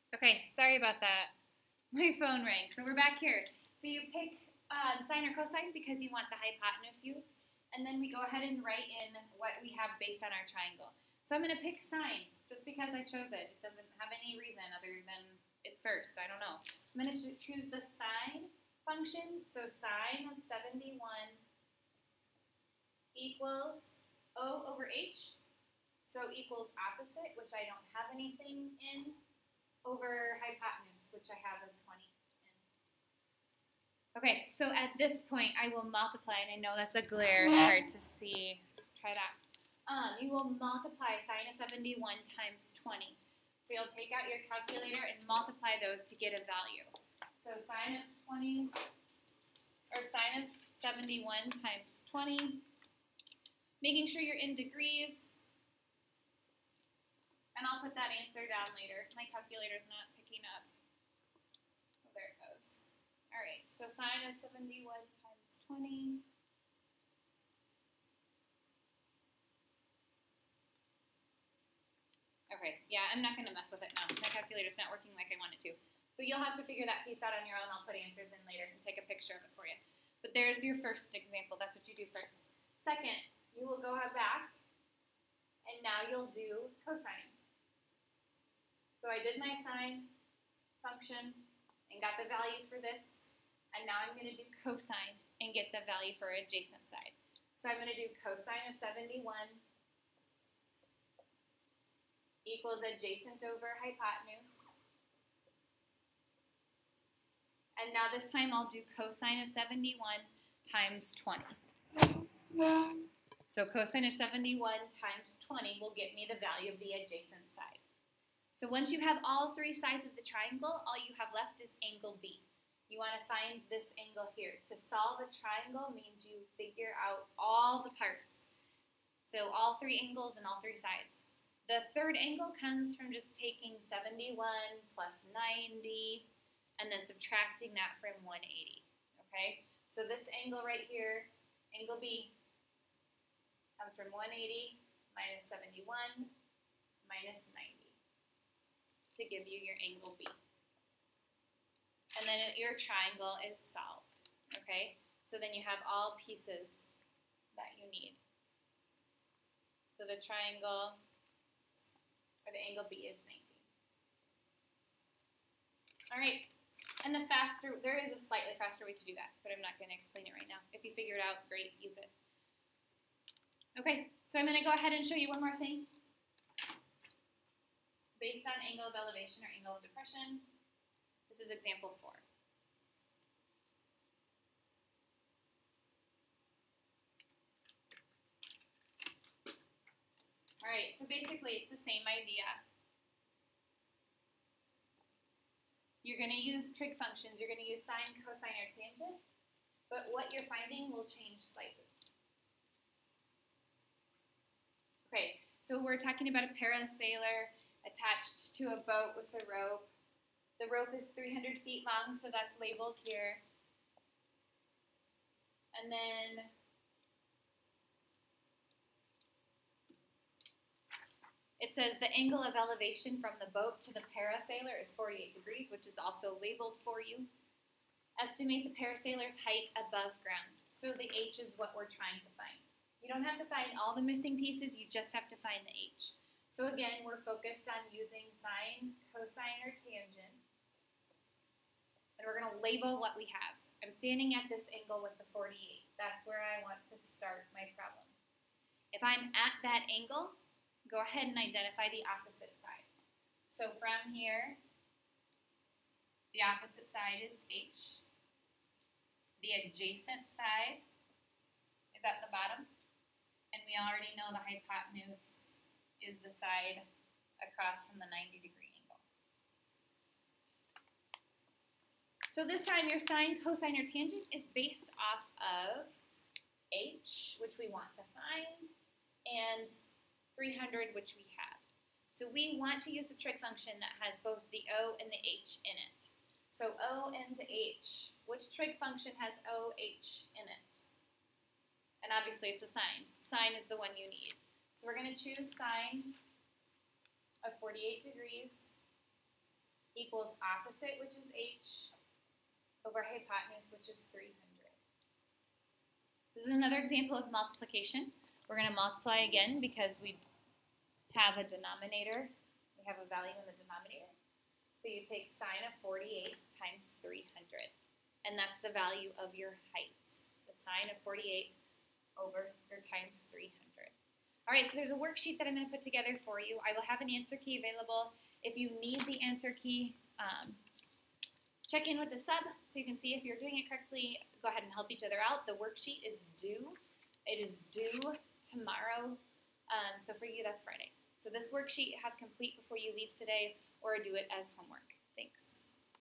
Okay, sorry about that. My phone rang. So we're back here. So you pick sine or cosine because you want the hypotenuse used. And then we go ahead and write in what we have based on our triangle. So I'm going to pick sine just because I chose it. It doesn't have any reason other than it's first. I don't know. I'm going to choose the sine function. So sine of 71 equals O over H. So equals opposite, which I don't have anything in, over hypotenuse, which I have as 20 in. Okay, so at this point, I will multiply, and I know that's a glare, it's hard to see. Let's try that. You will multiply sine of 71 times 20. So you'll take out your calculator and multiply those to get a value. So sine of 20, or sine of 71 times 20, making sure you're in degrees. And I'll put that answer down later. My calculator's not picking up. Oh, there it goes. All right, so sine of 71 times 20. Okay, yeah, I'm not going to mess with it now. My calculator's not working like I want it to. So you'll have to figure that piece out on your own. I'll put answers in later and take a picture of it for you. But there's your first example. That's what you do first. Second, you will go back, and now you'll do cosine. So I did my sine function and got the value for this, and now I'm going to do cosine and get the value for adjacent side. So I'm going to do cosine of 71 equals adjacent over hypotenuse. And now this time I'll do cosine of 71 times 20. So cosine of 71 times 20 will get me the value of the adjacent side. So once you have all three sides of the triangle, all you have left is angle B. You want to find this angle here. To solve a triangle means you figure out all the parts. So all three angles and all three sides. The third angle comes from just taking 71 plus 90 and then subtracting that from 180. Okay? So this angle right here, angle B, comes from 180 minus 71 minus 90. To give you your angle B. And then your triangle is solved, okay? So then you have all pieces that you need. So the triangle, or the angle B is 19. All right, and the faster, there is a slightly faster way to do that, but I'm not going to explain it right now. If you figure it out, great, use it. Okay, so I'm going to go ahead and show you one more thing. Based on angle of elevation or angle of depression. This is example 4. All right, so basically it's the same idea. You're going to use trig functions. You're going to use sine, cosine, or tangent, but what you're finding will change slightly. Okay, so we're talking about a parasailer attached to a boat with a rope. The rope is 300 feet long, so that's labeled here. And then it says the angle of elevation from the boat to the parasailer is 48 degrees, which is also labeled for you. Estimate the parasailer's height above ground. So the H is what we're trying to find. You don't have to find all the missing pieces, you just have to find the H. So again, we're focused on using sine, cosine, or tangent. And we're going to label what we have. I'm standing at this angle with the 48. That's where I want to start my problem. If I'm at that angle, go ahead and identify the opposite side. So from here, the opposite side is H. The adjacent side is at the bottom. And we already know the hypotenuse is the side across from the 90-degree angle. So this time your sine, cosine, or tangent is based off of H, which we want to find, and 300, which we have. So we want to use the trig function that has both the O and the H in it. So O and H, which trig function has OH in it? And obviously it's a sine. Sine is the one you need. So we're going to choose sine of 48 degrees equals opposite, which is h, over hypotenuse, which is 300. This is another example of multiplication. We're going to multiply again because we have a denominator. We have a value in the denominator. So you take sine of 48 times 300. And that's the value of your height. The sine of 48 times 300. All right, so there's a worksheet that I'm going to put together for you. I will have an answer key available. If you need the answer key, check in with the sub so you can see if you're doing it correctly. Go ahead and help each other out. The worksheet is due. It is due tomorrow. So for you, that's Friday. So this worksheet have complete before you leave today, or do it as homework. Thanks.